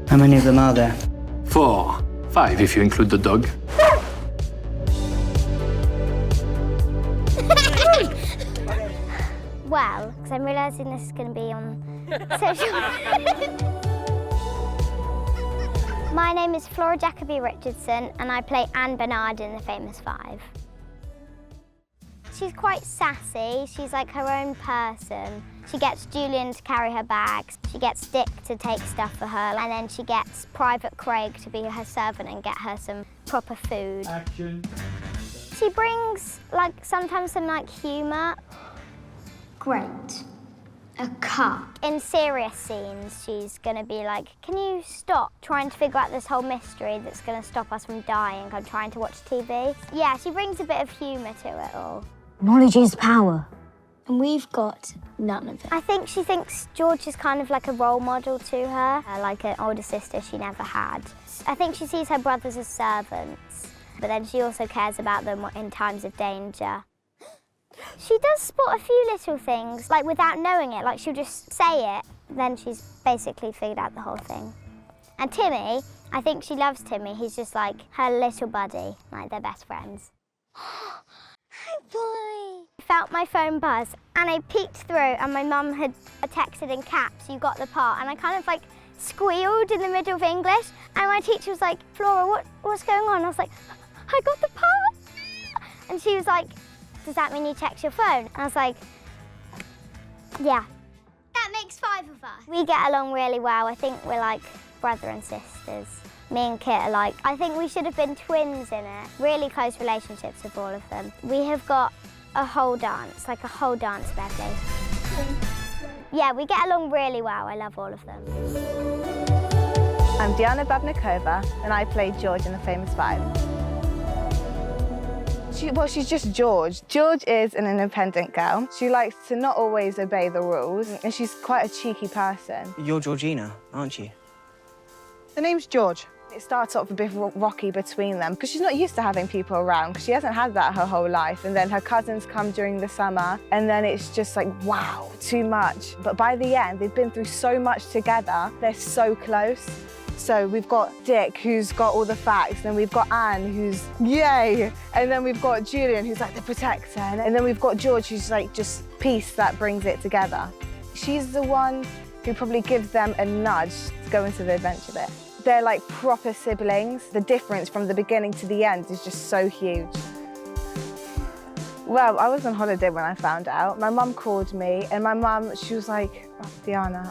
How many of them are there? 4, 5 if you include the dog. Well, because I'm realising this is going to be on social media. My name is Flora Jacoby Richardson and I play Anne Bernard in The Famous Five. She's quite sassy, she's like her own person. She gets Julian to carry her bags, she gets Dick to take stuff for her, and then she gets Private Craig to be her servant and get her some proper food. Action. She brings sometimes some humour. Great. A car. In serious scenes, she's going to be like, can you stop trying to figure out this whole mystery that's going to stop us from dying? I'm trying to watch TV. Yeah, she brings a bit of humour to it all. Knowledge is power. And we've got none of it. I think she thinks George is kind of like a role model to her, like an older sister she never had. I think she sees her brothers as servants, but then she also cares about them in times of danger. She does spot a few little things, without knowing it, she'll just say it, then she's basically figured out the whole thing. And Timmy, I think she loves Timmy, he's just her little buddy, they're best friends. Hi, boy! I felt my phone buzz and I peeked through and my mum had texted in caps, you got the part, and I kind of squealed in the middle of English and my teacher was like, Flora, what's going on? I was like, I got the part! And she was like, does that mean you checked your phone? And I was like, yeah. That makes 5 of us. We get along really well. I think we're brother and sisters. Me and Kit are I think we should have been twins in it. Really close relationships with all of them. We have got a whole dance, a whole dance medley. Yeah, we get along really well. I love all of them. I'm Diana Babnikova and I play George in The Famous Five. She's just George. George is an independent girl. She likes to not always obey the rules, and she's quite a cheeky person. You're Georgina, aren't you? The name's George. It starts off a bit rocky between them because she's not used to having people around because she hasn't had that her whole life. And then her cousins come during the summer and then it's just wow, too much. But by the end, they've been through so much together. They're so close. So we've got Dick, who's got all the facts, then we've got Anne, who's yay, and then we've got Julian, who's the protector, and then we've got George, who's just peace that brings it together. She's the one who probably gives them a nudge to go into the adventure bit. They're proper siblings. The difference from the beginning to the end is just so huge. Well, I was on holiday when I found out. My mum called me, and my mum, she was like, oh, Diana,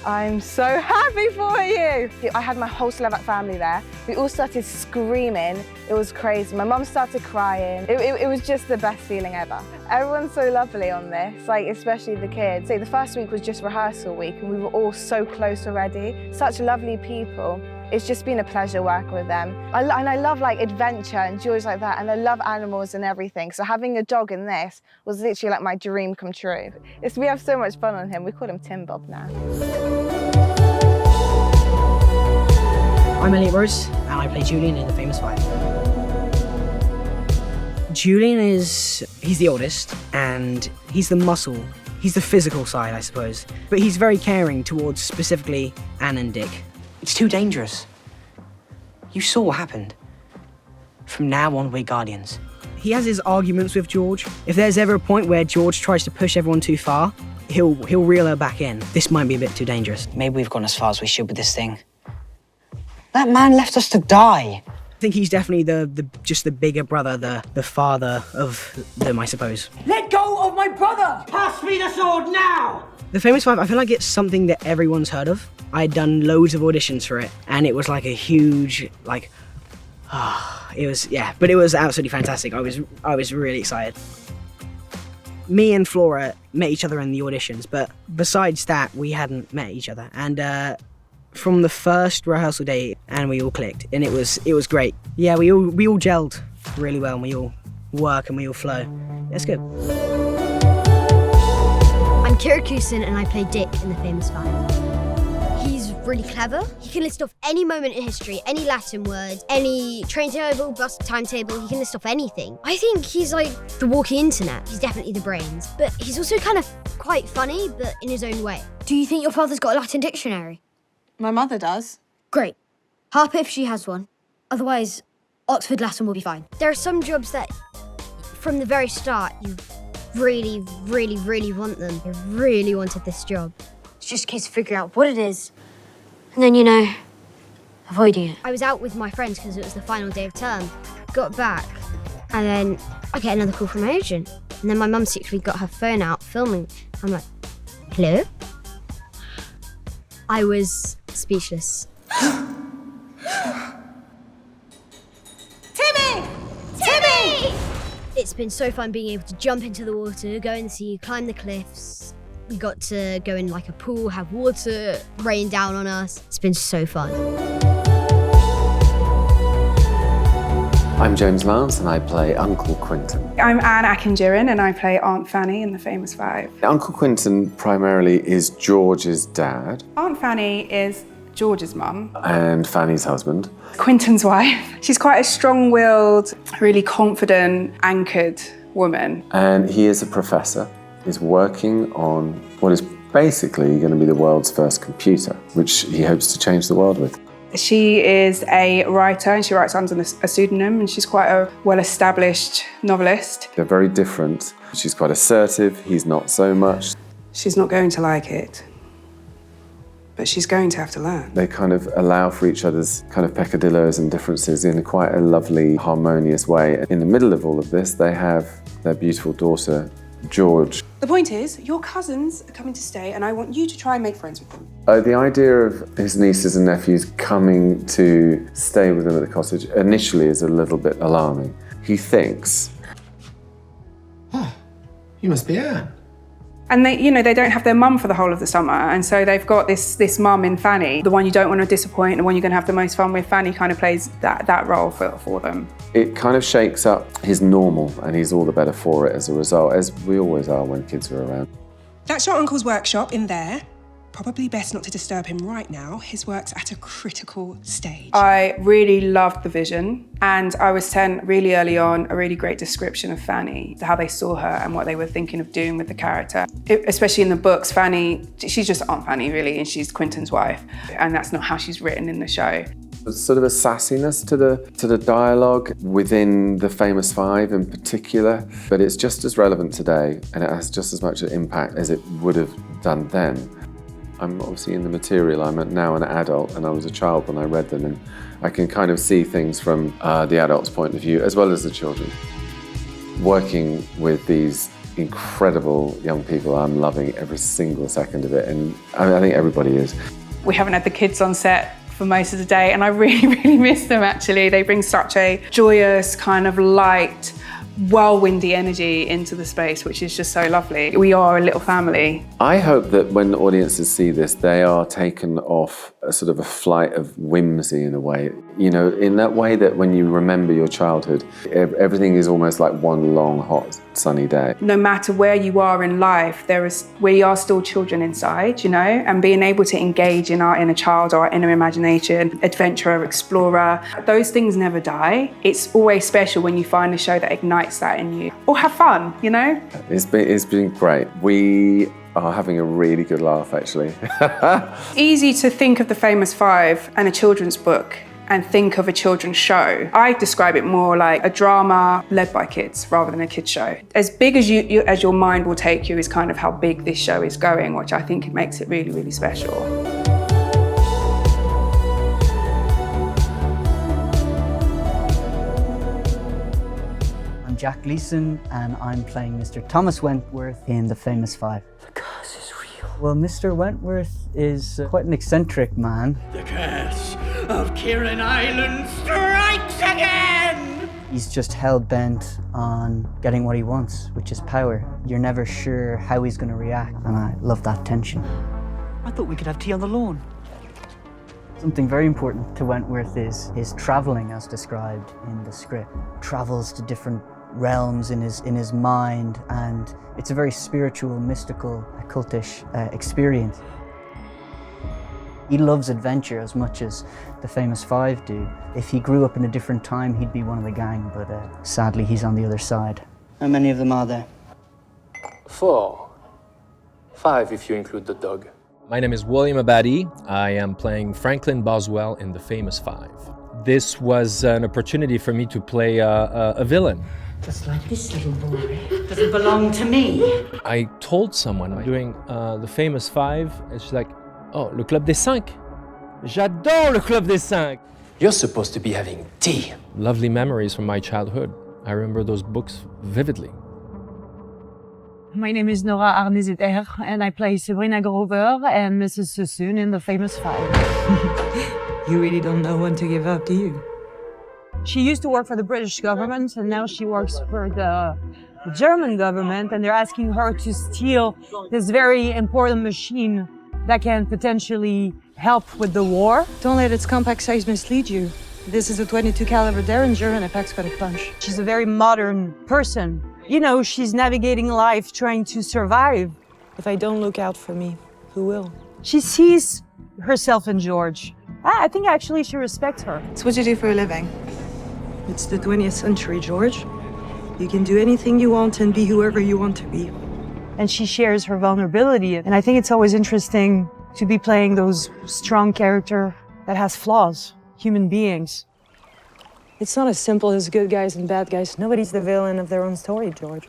I'm so happy for you. I had my whole Slovak family there. We all started screaming. It was crazy. My mum started crying. It was just the best feeling ever. Everyone's so lovely on this, especially the kids. The first week was just rehearsal week and we were all so close already. Such lovely people. It's just been a pleasure working with them. And I love adventure and joys like that, and I love animals and everything. So having a dog in this was literally my dream come true. We have so much fun on him. We call him Tim Bob now. I'm Elliot Rose and I play Julian in The Famous Five. Julian he's the oldest and he's the muscle. He's the physical side, I suppose. But he's very caring towards specifically Anne and Dick. It's too dangerous. You saw what happened. From now on, we're guardians. He has his arguments with George. If there's ever a point where George tries to push everyone too far, he'll reel her back in. This might be a bit too dangerous. Maybe we've gone as far as we should with this thing. That man left us to die. I think he's definitely just the bigger brother, the father of them, I suppose. Let go of my brother! Pass me the sword now! The Famous Five, I feel like it's something that everyone's heard of. I had done loads of auditions for it, and it was a huge, it was absolutely fantastic. I was really excited. Me and Flora met each other in the auditions, but besides that, we hadn't met each other. And from the first rehearsal day, and we all clicked, and it was great. Yeah, we all gelled really well, and we all work and we all flow. It's good. I'm Kira Kusin and I play Dick in The Famous Five. He's really clever. He can list off any moment in history, any Latin words, any train table, bus timetable. He can list off anything. I think he's the walking internet. He's definitely the brains. But he's also kind of quite funny, but in his own way. Do you think your father's got a Latin dictionary? My mother does. Great. Harp if she has one. Otherwise, Oxford Latin will be fine. There are some jobs that, from the very start, you really, really, really want them. I really wanted this job. It's just a case of figuring out what it is, and then, avoiding it. I was out with my friends because it was the final day of term. Got back, and then I get another call from my agent. And then my mum secretly got her phone out, filming. I'm like, hello? I was speechless. Timmy! Timmy! It's been so fun being able to jump into the water, go in the sea, climb the cliffs. We got to go in like a pool, have water rain down on us. It's been so fun. I'm James Lance and I play Uncle Quentin. I'm Anne Akinjiran and I play Aunt Fanny in The Famous Five. Uncle Quentin primarily is George's dad. Aunt Fanny is George's mum. And Fanny's husband. Quentin's wife. She's quite a strong-willed, really confident, anchored woman. And he is a professor. He's working on what is basically going to be the world's first computer, which he hopes to change the world with. She is a writer and she writes under a pseudonym, and she's quite a well-established novelist. They're very different. She's quite assertive, he's not so much. She's not going to like it, but she's going to have to learn. They kind of allow for each other's kind of peccadillos and differences in quite a lovely, harmonious way. In the middle of all of this, they have their beautiful daughter, George. The point is, your cousins are coming to stay and I want you to try and make friends with them. The idea of his nieces and nephews coming to stay with him at the cottage initially is a little bit alarming. He thinks, Oh, you must be Anne. And they don't have their mum for the whole of the summer, and so they've got this mum in Fanny, the one you don't want to disappoint, the one you're going to have the most fun with. Fanny kind of plays that role for them. it kind of shakes up his normal, and he's all the better for it as a result, as we always are when kids are around. That's your uncle's workshop in there. Probably best not to disturb him right now. His work's at a critical stage. I really loved the vision, and I was sent really early on a really great description of Fanny, how they saw her and what they were thinking of doing with the character. Especially in the books, Fanny, she's just Aunt Fanny really, and she's Quentin's wife, and that's not how she's written in the show. There's sort of a sassiness to the dialogue within The Famous Five in particular, but it's just as relevant today, and it has just as much an impact as it would have done then. I'm obviously in the material, I'm now an adult, and I was a child when I read them, and I can kind of see things from the adult's point of view, as well as the children. Working with these incredible young people, I'm loving every single second of it, and I think everybody is. We haven't had the kids on set for most of the day, and I really, really miss them actually. They bring such a joyous, kind of light, whirlwindy energy into the space, which is just so lovely. We are a little family. I hope that when audiences see this, they are taken off a sort of a flight of whimsy in a way. You know, in that way that when you remember your childhood, everything is almost like one long, hot, sunny day. No matter where you are in life, we are still children inside, you know, and being able to engage in our inner child or our inner imagination, adventurer, explorer, those things never die. It's always special when you find a show that ignites that in you. Or have fun, you know? It's been great. We are having a really good laugh, actually. Easy to think of The Famous Five and a children's book and think of a children's show. I describe it more like a drama led by kids rather than a kids show. As big as as your mind will take you is kind of how big this show is going, which I think makes it really, really special. I'm Jack Gleeson and I'm playing Mr. Thomas Wentworth in The Famous Five. The curse is real. Well, Mr. Wentworth is quite an eccentric man. The curse of Kieran Island strikes again! He's just hell-bent on getting what he wants, which is power. You're never sure how he's going to react, and I love that tension. I thought we could have tea on the lawn. Something very important to Wentworth is his travelling, as described in the script. Travels to different realms in his mind, and it's a very spiritual, mystical, occultish experience. He loves adventure as much as The Famous Five do. If he grew up in a different time, he'd be one of the gang, but sadly he's on the other side. How many of them are there? 4. 5 if you include the dog. My name is William Abadi. I am playing Franklin Boswell in The Famous Five. This was an opportunity for me to play a villain. Just like this little boy doesn't belong to me. I told someone during The Famous Five, and she's like, oh, le Club des Cinq. J'adore le Club des Cinq. You're supposed to be having tea. Lovely memories from my childhood. I remember those books vividly. My name is Nora Arneziter, and I play Sabrina Grover and Mrs. Sassoon in The Famous Five. You really don't know when to give up, do you? She used to work for the British government, and now she works for the German government, and they're asking her to steal this very important machine that can potentially help with the war. Don't let its compact size mislead you. This is a 22 caliber Derringer and it packs quite a punch. She's a very modern person. You know, she's navigating life, trying to survive. If I don't look out for me, who will? She sees herself in George. I think actually she respects her. It's what you do for a living. It's the 20th century, George. You can do anything you want and be whoever you want to be. And she shares her vulnerability. And I think it's always interesting to be playing those strong character that has flaws, human beings. It's not as simple as good guys and bad guys. Nobody's the villain of their own story, George.